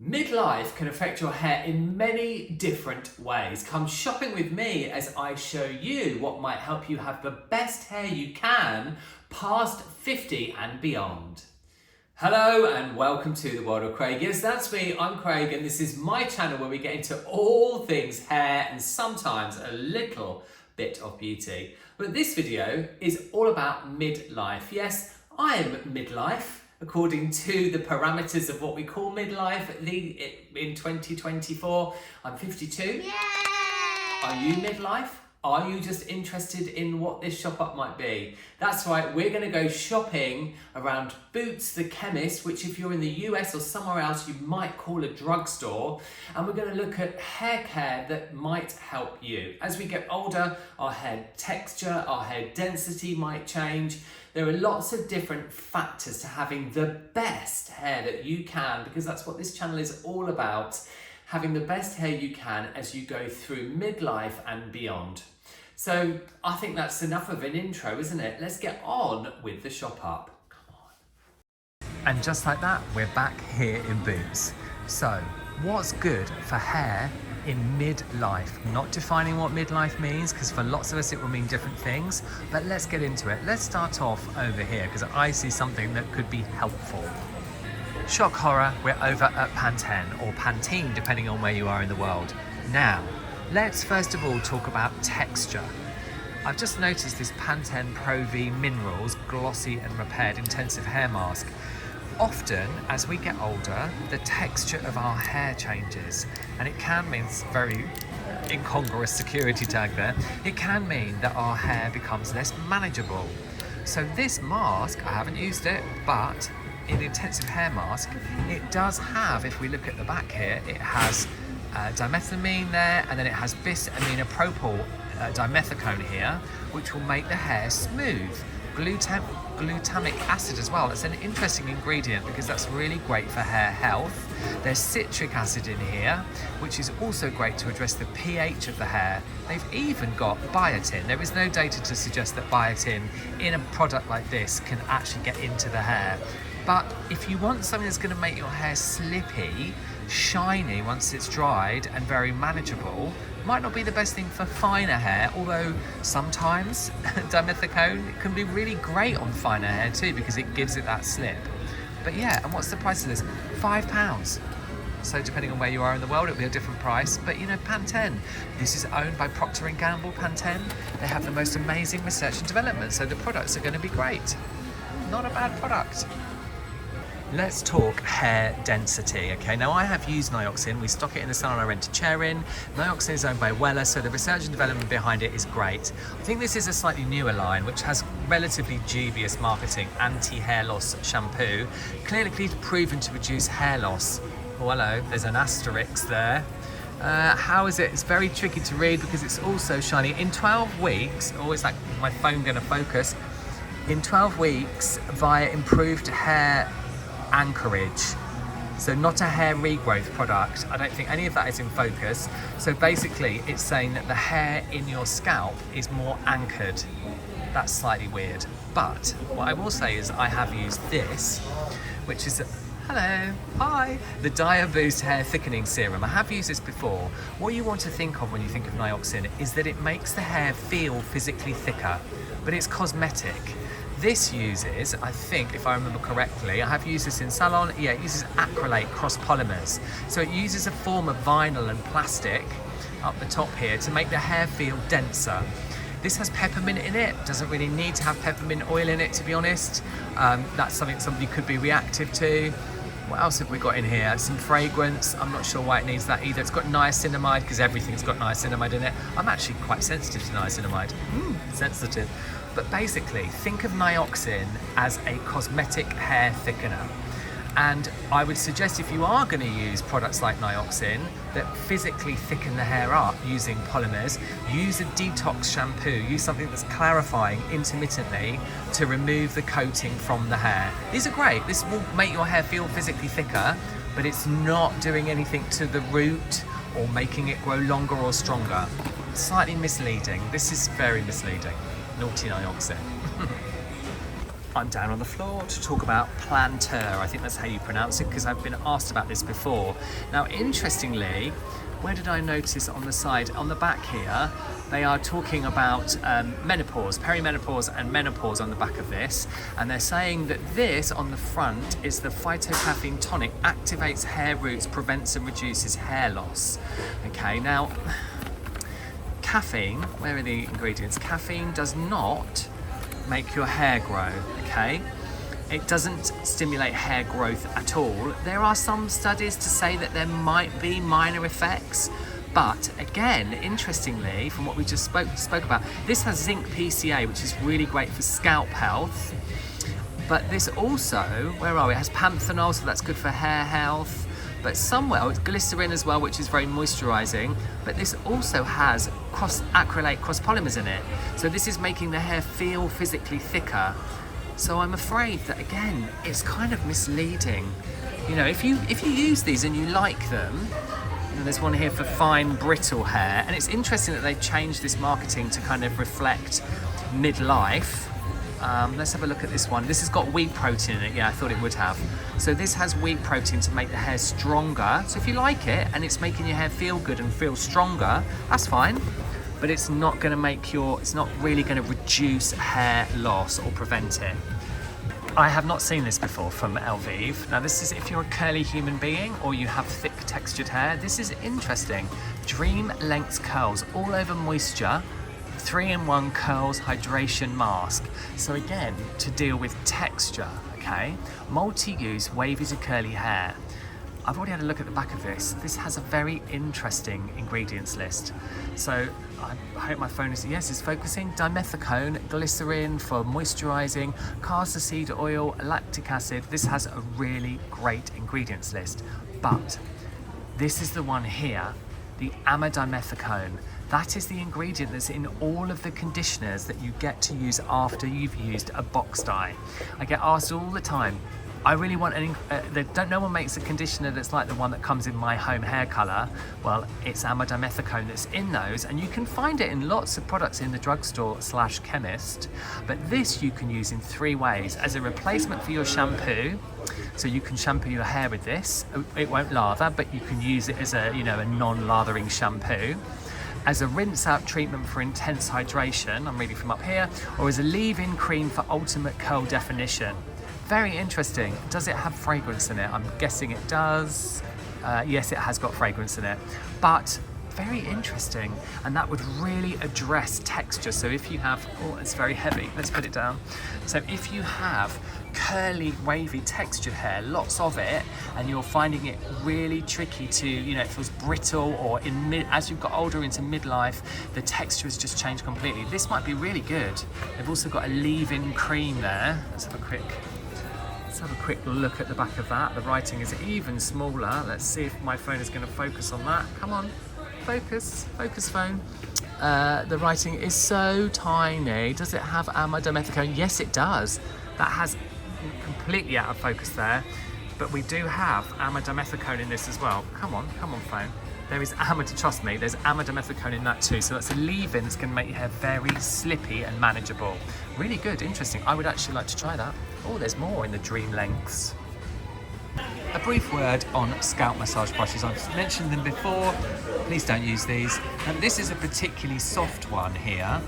Midlife can affect your hair in many different ways. Come shopping with me as I show you what might help you have the best hair you can past 50 and beyond. Hello and welcome to the world of Craig. Yes, that's me, I'm Craig, and this is my channel where we get into all things hair and sometimes a little bit of beauty. But this video is all about midlife. Yes, I am midlife, according to the parameters of what we call midlife in 2024. I'm 52. Yay! Are you midlife? Are you just interested in what this shop up might be? That's right, we're going to go shopping around Boots the Chemist, which if you're in the US or somewhere else you might call a drugstore, and we're going to look at hair care that might help you. As we get older, our hair texture, our hair density might change. There are lots of different factors to having the best hair that you can, because that's what this channel is all about, having the best hair you can as you go through midlife and beyond. So I think that's enough of an intro, isn't it? Let's get on with the shop up. Come on. And just like that, we're back here in Boots. So what's good for hair in midlife? Not defining what midlife means, because for lots of us it will mean different things, but let's get into it. Let's start off over here because I see something that could be helpful. Shock horror, we're over at Pantene, or Pantene depending on where you are in the world. Now, let's first of all talk about texture. I've just noticed this Pantene Pro V Minerals Glossy and Repaired Intensive Hair Mask. Often, as we get older, the texture of our hair changes, and it can mean, it's very incongruous security tag there, it can mean that our hair becomes less manageable. So this mask, I haven't used it, but in the intensive hair mask, it does have, if we look at the back here, it has dimethylamine there, and then it has bis-aminopropyl dimethicone here, which will make the hair smooth. Glutamic acid as well. That's an interesting ingredient because that's really great for hair health. There's citric acid in here, which is also great to address the pH of the hair. They've even got biotin. There is no data to suggest that biotin in a product like this can actually get into the hair. But if you want something that's going to make your hair slippy, shiny once it's dried, and very manageable, might not be the best thing for finer hair, although sometimes dimethicone can be really great on finer hair too because it gives it that slip. But yeah, and what's the price of this? £5. So depending on where you are in the world, it'll be a different price. But you know, Pantene, this is owned by Procter & Gamble, Pantene. They have the most amazing research and development, so the products are going to be great. Not a bad product. Let's talk hair density. Okay, now I have used Nioxin. We stock it in the salon I rent a chair in. Nioxin is owned by Wella, so the research and development behind it is great. I think this is a slightly newer line, which has relatively dubious marketing. Anti-hair loss shampoo, clinically proven to reduce hair loss. Oh, hello, there's an asterisk there. How is it? It's very tricky to read because it's also shiny. In 12 weeks, always like my phone gonna focus. In 12 weeks, via improved hair anchorage, so not a hair regrowth product. I don't think any of that is in focus. So basically it's saying that the hair in your scalp is more anchored. That's slightly weird, but what I will say is I have used this, which is hello, hi, the Dia Boost Hair Thickening Serum. I have used this before. What you want to think of when you think of Nioxin is that it makes the hair feel physically thicker, but it's cosmetic. This uses, I think, if I remember correctly, I have used this in salon, yeah, it uses acrylate cross polymers. So it uses a form of vinyl and plastic up the top here to make the hair feel denser. This has peppermint in it, doesn't really need to have peppermint oil in it, to be honest. That's something somebody could be reactive to. What else have we got in here? Some fragrance. I'm not sure why it needs that either. It's got niacinamide because everything's got niacinamide in it. I'm actually quite sensitive to niacinamide. Sensitive. But basically, think of Nioxin as a cosmetic hair thickener. And I would suggest if you are going to use products like Nioxin that physically thicken the hair up using polymers, use a detox shampoo, use something that's clarifying intermittently to remove the coating from the hair. These are great. This will make your hair feel physically thicker, but it's not doing anything to the root or making it grow longer or stronger. Slightly misleading. This is very misleading. Naughty Nioxin. I'm down on the floor to talk about plantar. I think that's how you pronounce it, because I've been asked about this before. Now, interestingly, where did I notice on the side? On the back here, they are talking about menopause, perimenopause and menopause on the back of this. And they're saying that this on the front is the phytocaffeine tonic, activates hair roots, prevents and reduces hair loss. Okay, now, caffeine, where are the ingredients? Caffeine does not make your hair grow, okay? It doesn't stimulate hair growth at all. There are some studies to say that there might be minor effects, but again, interestingly, from what we just spoke about, this has zinc PCA, which is really great for scalp health. But this also, where are we? It has panthenol, so that's good for hair health. But somewhere, it's glycerin as well, which is very moisturizing. But this also has acrylate cross-polymers in it. So this is making the hair feel physically thicker. So I'm afraid that, again, it's kind of misleading. You know, if you use these and you like them, and there's one here for fine brittle hair, and it's interesting that they've changed this marketing to kind of reflect midlife. Let's have a look at this one. This has got wheat protein in it. Yeah, I thought it would have. So this has wheat protein to make the hair stronger. So if you like it and it's making your hair feel good and feel stronger, that's fine. But it's not going to it's not really going to reduce hair loss or prevent it. I have not seen this before from Elvive. Now this is if you're a curly human being or you have thick textured hair. This is interesting. Dream Length Curls, all over moisture. 3-in-1 curls hydration mask. So again, to deal with texture, okay? Multi-use wavy to curly hair. I've already had a look at the back of this. This has a very interesting ingredients list. So I hope my phone is focusing. Dimethicone, glycerin for moisturizing, castor seed oil, lactic acid. This has a really great ingredients list. But this is the one here, the amidimethicone. That is the ingredient that's in all of the conditioners that you get to use after you've used a box dye. I get asked all the time, I really want no one makes a conditioner that's like the one that comes in my home hair color. Well, it's amidimethicone that's in those, and you can find it in lots of products in the drugstore / chemist. But this you can use in 3 ways: as a replacement for your shampoo. So you can shampoo your hair with this. It won't lather, but you can use it as a non-lathering shampoo. As a rinse-out treatment for intense hydration, I'm reading from up here, or as a leave-in cream for ultimate curl definition. Very interesting. Does it have fragrance in it? I'm guessing it does. Yes, it has got fragrance in it, but very interesting. And that would really address texture. So if you have, oh, it's very heavy. Let's put it down. So if you have curly, wavy, textured hair, lots of it, and you're finding it really tricky to, it feels brittle, or as you've got older into midlife, the texture has just changed completely. This might be really good. They've also got a leave-in cream there. Let's have a quick look at the back of that. The writing is even smaller. Let's see if my phone is going to focus on that. Come on, focus phone. The writing is so tiny. Does it have amidimethicone? Yes, it does. That has completely out of focus there, but we do have amidimethicone in this as well. Come on phone. There is trust me, there's amidimethicone in that too. So that's a leave-in that's going to make your hair very slippy and manageable. Really good, interesting. I would actually like to try that. Oh, there's more in the Dream Lengths. A brief word on scalp massage brushes. I've mentioned them before. Please don't use these. And this is a particularly soft one here,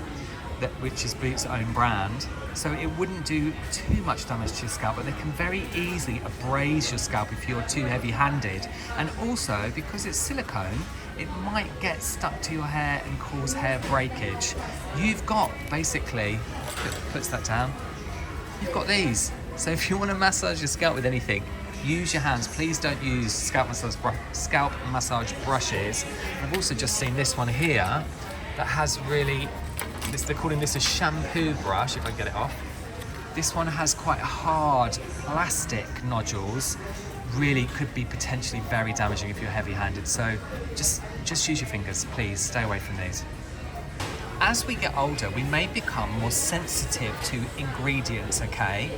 which is Boots' own brand. So it wouldn't do too much damage to your scalp, but they can very easily abrade your scalp if you're too heavy-handed. And also, because it's silicone, it might get stuck to your hair and cause hair breakage. You've got, basically, puts that down, you've got these. So if you want to massage your scalp with anything, use your hands. Please don't use scalp massage brushes. I've also just seen this one here that has really, they're calling this a shampoo brush, if I get it off. This one has quite hard plastic nodules. Really could be potentially very damaging if you're heavy-handed. So just use your fingers, please. Stay away from these. As we get older, we may become more sensitive to ingredients, okay?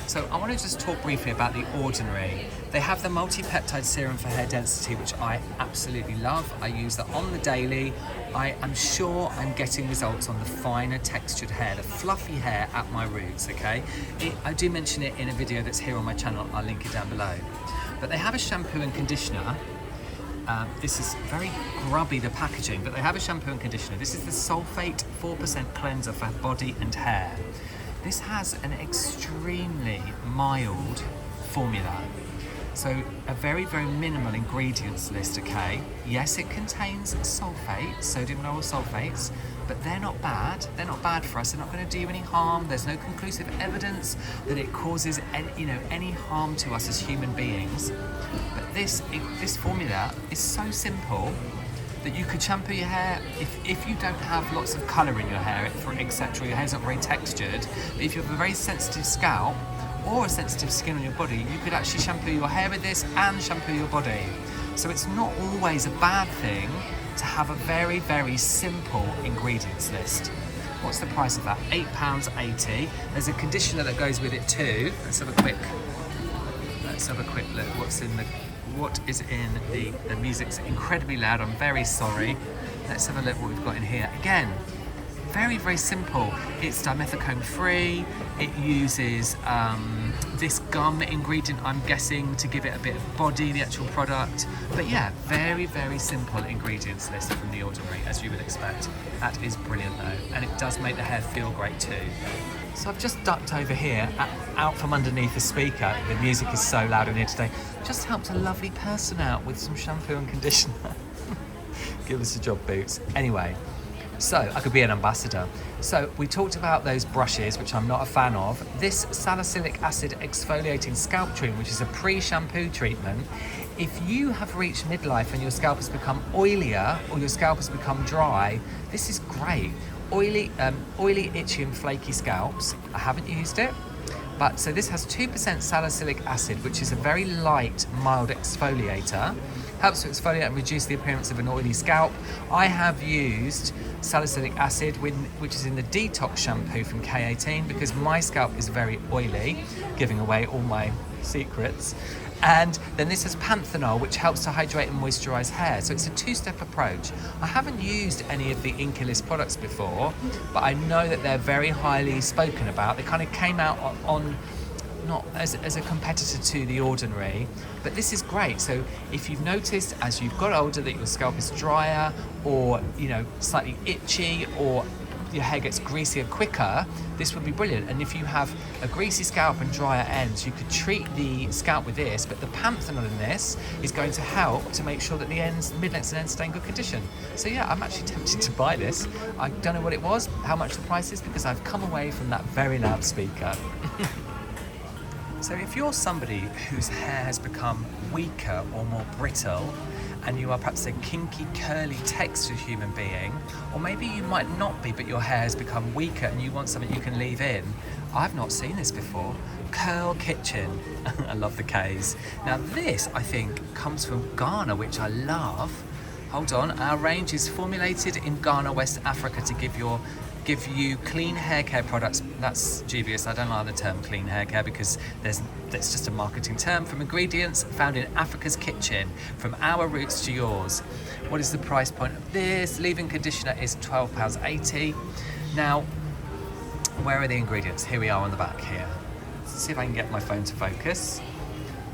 So I want to just talk briefly about The Ordinary. They have the multi-peptide serum for hair density, which I absolutely love. I use that on the daily. I am sure I'm getting results on the finer textured hair, the fluffy hair at my roots, okay? I do mention it in a video that's here on my channel. I'll link it down below. But they have a shampoo and conditioner. This is very grubby, the packaging, but they have a shampoo and conditioner. This is the Sulfate 4% cleanser for body and hair. This has an extremely mild formula. So a very, very minimal ingredients list, okay? Yes, it contains sulfate, sodium lauryl sulfates, but they're not bad. They're not bad for us. They're not going to do you any harm. There's no conclusive evidence that it causes any harm to us as human beings. But this formula is so simple that you could shampoo your hair if you don't have lots of colour in your hair, etc. Your hair's not very textured. But if you have a very sensitive scalp or a sensitive skin on your body, you could actually shampoo your hair with this and shampoo your body. So it's not always a bad thing to have a very, very simple ingredients list. What's the price of that? £8.80. There's a conditioner that goes with it too. Let's have a quick look. What is in the music's incredibly loud. I'm very sorry. Let's have a look what we've got in here. Again, very, very simple. It's dimethicone free. It uses this gum ingredient, I'm guessing, to give it a bit of body, the actual product. But yeah, very, very simple ingredients list from The Ordinary, as you would expect. That is brilliant though, and it does make the hair feel great too. So I've just ducked over here, out from underneath the speaker. The music is so loud in here today. Just helped a lovely person out with some shampoo and conditioner. Give us a job, Boots. Anyway, so I could be an ambassador. So we talked about those brushes, which I'm not a fan of. This salicylic acid exfoliating scalp treatment, which is a pre-shampoo treatment. If you have reached midlife and your scalp has become oilier or your scalp has become dry, this is great. Oily, itchy and flaky scalps. I haven't used it, but so this has 2% salicylic acid, which is a very light, mild exfoliator. Helps to exfoliate and reduce the appearance of an oily scalp. I have used salicylic acid, which is in the detox shampoo from K18, because my scalp is very oily, giving away all my secrets. And then this has panthenol, which helps to hydrate and moisturize hair. So it's a two-step approach. I haven't used any of the Inkilis products before, but I know that they're very highly spoken about. They kind of came out on not as a competitor to The Ordinary, but this is great. So if you've noticed as you've got older that your scalp is drier or slightly itchy, or your hair gets greasier quicker, this would be brilliant. And if you have a greasy scalp and drier ends, you could treat the scalp with this, but the panthenol in this is going to help to make sure that the ends, mid-lengths and ends stay in good condition. So yeah, I'm actually tempted to buy this. I don't know what it was, how much the price is, because I've come away from that very loud speaker. So if you're somebody whose hair has become weaker or more brittle, and you are perhaps a kinky, curly, textured human being, or maybe you might not be, but your hair has become weaker and you want something you can leave in, I've not seen this before. Curl Kitchen. I love the K's. Now this, I think, comes from Ghana, which I love. Hold on, our range is formulated in Ghana, West Africa, to give you clean hair care products. That's dubious. I don't like the term clean hair care, because that's just a marketing term. From ingredients found in Africa's kitchen, from our roots to yours. What is the price point of this? Leave-in conditioner is £12.80. Now, where are the ingredients? Here we are on the back here. Let's see if I can get my phone to focus.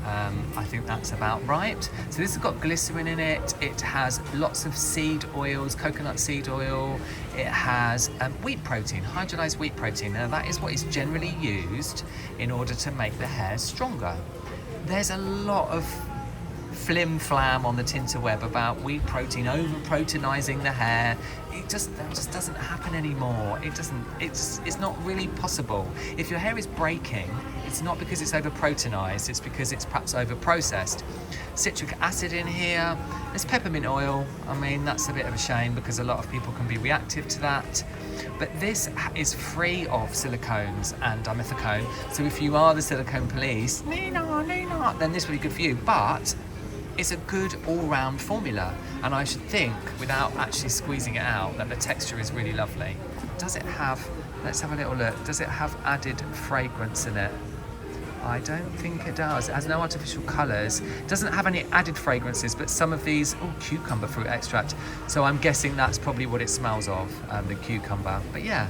I think that's about right. So this has got glycerin in it. It has lots of seed oils, coconut seed oil. It has wheat protein, hydrolyzed wheat protein. Now that is what is generally used in order to make the hair stronger. There's a lot of flim-flam on the tinterweb about wheat protein over-proteinizing the hair. That just doesn't happen anymore. It's not really possible. If your hair is breaking, it's not because it's over-proteinized, it's because it's perhaps over-processed. Citric acid in here, there's peppermint oil. I mean, that's a bit of a shame because a lot of people can be reactive to that. But this is free of silicones and dimethicone. So if you are the silicone police, then this would be good for you. But it's a good all-round formula, and I should think, without actually squeezing it out, that the texture is really lovely. Does it have, let's have a little look, does it have added fragrance in it? I don't think it does. It has no artificial colours. It doesn't have any added fragrances, but some of these, cucumber fruit extract. So I'm guessing that's probably what it smells of, the cucumber. But yeah,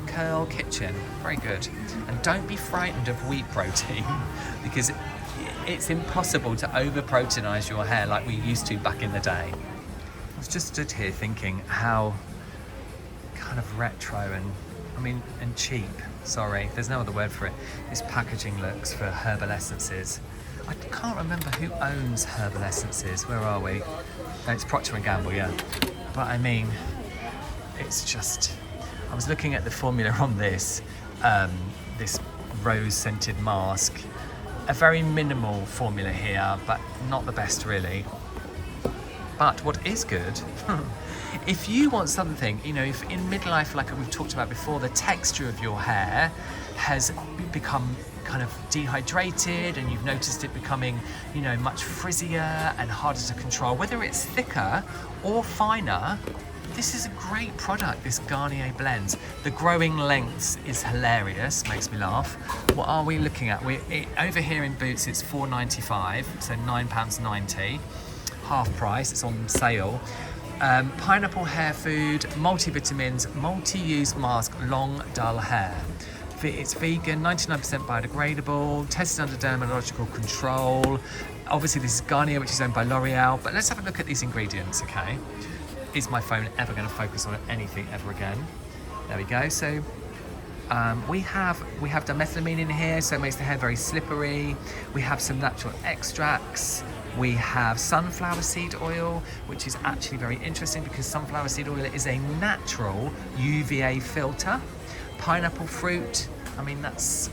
Curl Kitchen, very good. And don't be frightened of wheat protein because it's impossible to over-proteinize your hair like we used to back in the day. I was just stood here thinking how kind of retro and cheap. Sorry, there's no other word for it. This packaging looks for herbal essences. I can't remember who owns herbal essences. Where are we? Oh, it's Procter & Gamble, yeah. But I mean, it's just... I was looking at the formula on this, this rose-scented mask. A very minimal formula here, but not the best really. But what is good, if you want something, if in midlife, like we've talked about before, the texture of your hair has become kind of dehydrated and you've noticed it becoming, much frizzier and harder to control, whether it's thicker or finer, this is a great product, this Garnier Blends. The growing lengths is hilarious, makes me laugh. What are we looking at? Over here in Boots, it's £4.95, so £9.90. Half price, it's on sale. Pineapple hair food, multivitamins, multi-use mask, long dull hair. It's vegan, 99% biodegradable, tested under dermatological control. Obviously this is Garnier, which is owned by L'Oreal, but let's have a look at these ingredients, okay? Is my phone ever going to focus on anything ever again? There we go. So we have dimethylamine in here, so it makes the hair very slippery. We have some natural extracts. We have sunflower seed oil, which is actually very interesting because sunflower seed oil is a natural UVA filter. Pineapple fruit, that's,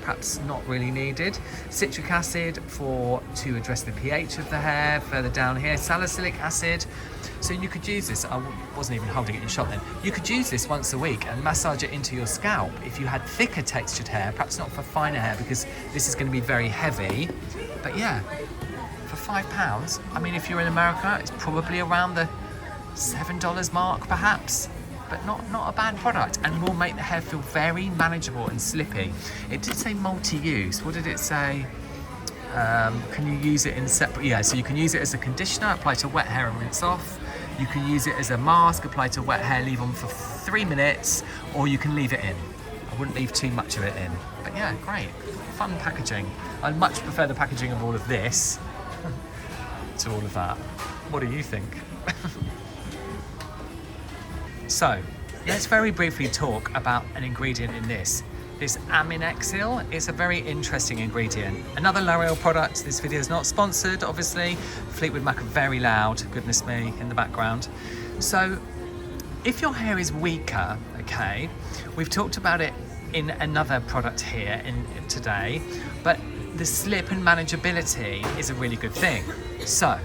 perhaps not really needed. Citric acid to address the pH of the hair. Further down here, salicylic acid. So you could use this, I wasn't even holding it in shot then. You could use this once a week and massage it into your scalp if you had thicker textured hair, perhaps not for finer hair because this is going to be very heavy. But yeah, for £5, if you're in America, it's probably around the $7 mark perhaps. But not a bad product and will make the hair feel very manageable and slippy. It did say multi-use. What did it say? Can you use it in separate? Yeah, so you can use it as a conditioner, apply to wet hair and rinse off. You can use it as a mask, apply to wet hair, leave on for 3 minutes, or you can leave it in. I wouldn't leave too much of it in. But yeah, great. Fun packaging. I much prefer the packaging of all of this to all of that. What do you think? So, let's very briefly talk about an ingredient in this. This aminexil is a very interesting ingredient. Another L'Oreal product. This video is not sponsored, obviously. Fleetwood Mac are very loud, goodness me, in the background. So, if your hair is weaker, okay, we've talked about it in another product here today, but the slip and manageability is a really good thing. So,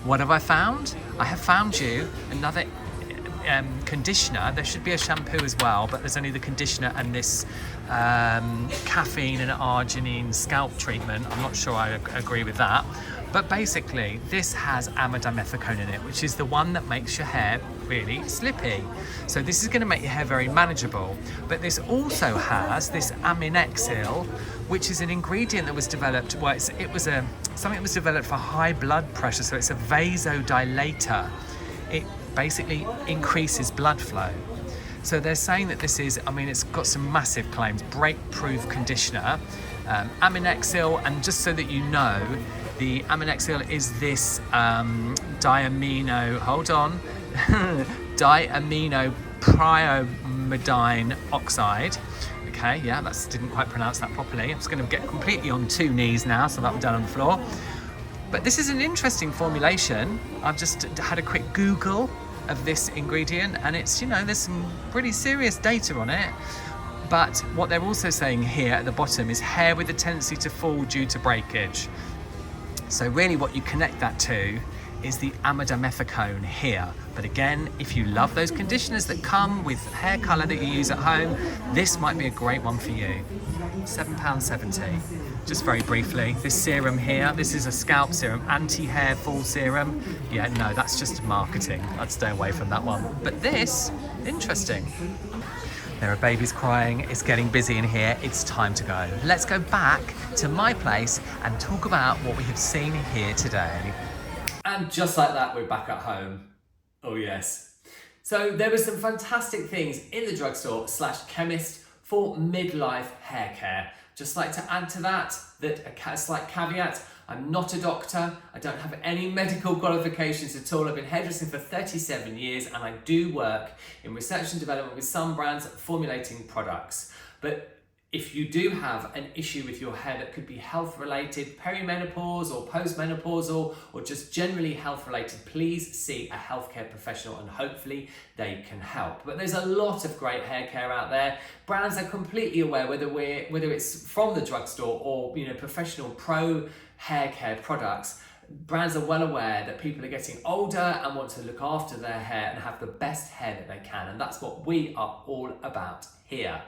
what have I found? I have found you another conditioner. There should be a shampoo as well, but there's only the conditioner and this caffeine and arginine scalp treatment. I'm not sure I agree with that, but basically this has amidimethicone in it, which is the one that makes your hair really slippy. So this is going to make your hair very manageable, but this also has this aminexil, which is an ingredient that was developed, something that was developed for high blood pressure, so it's a vasodilator. It basically increases blood flow. So they're saying that this is, it's got some massive claims, break-proof conditioner, aminexil, and just so that you know, the aminexil is this diamino priamidine oxide. Okay, yeah, didn't quite pronounce that properly. I'm just going to get completely on 2 knees now, so that I'm down on the floor. But this is an interesting formulation. I've just had a quick Google of this ingredient and it's, there's some pretty serious data on it. But what they're also saying here at the bottom is hair with a tendency to fall due to breakage. So really what you connect that to is the amidimethicone here. But again, if you love those conditioners that come with hair colour that you use at home, this might be a great one for you. £7.70. Just very briefly, this serum here, this is a scalp serum, anti-hair fall serum. Yeah, no, that's just marketing. I'd stay away from that one. But this, interesting. There are babies crying, it's getting busy in here, it's time to go. Let's go back to my place and talk about what we have seen here today. And just like that, we're back at home. Oh yes. So there were some fantastic things in the drugstore / chemist for midlife hair care. Just like to add to that a slight caveat, I'm not a doctor, I don't have any medical qualifications at all. I've been hairdressing for 37 years and I do work in research and development with some brands formulating products. But if you do have an issue with your hair that could be health related, perimenopause or postmenopausal, or just generally health related, please see a healthcare professional and hopefully they can help. But there's a lot of great hair care out there. Brands are completely aware, whether it's from the drugstore or professional pro hair care products. Brands are well aware that people are getting older and want to look after their hair and have the best hair that they can, and that's what we are all about here.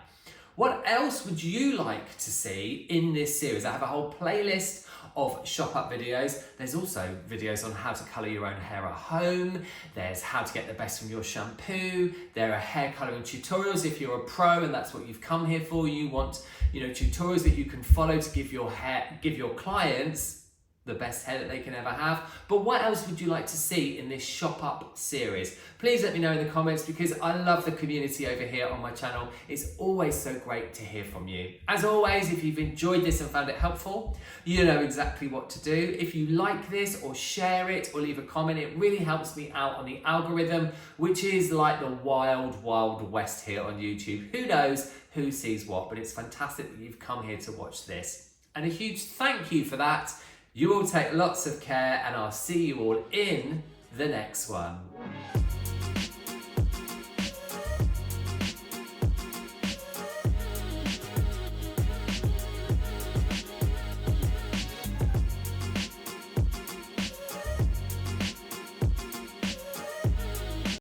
What else would you like to see in this series? I have a whole playlist of shop up videos. There's also videos on how to colour your own hair at home. There's how to get the best from your shampoo. There are hair colouring tutorials if you're a pro and that's what you've come here for. You want tutorials that you can follow to give your clients the best hair that they can ever have. But what else would you like to see in this shop up series? Please let me know in the comments, because I love the community over here on my channel. It's always so great to hear from you. As always, if you've enjoyed this and found it helpful, you know exactly what to do. If you like this, or share it, or leave a comment, it really helps me out on the algorithm, which is like the wild, wild west here on YouTube. Who knows who sees what, but it's fantastic that you've come here to watch this. And a huge thank you for that. You all take lots of care, and I'll see you all in the next one.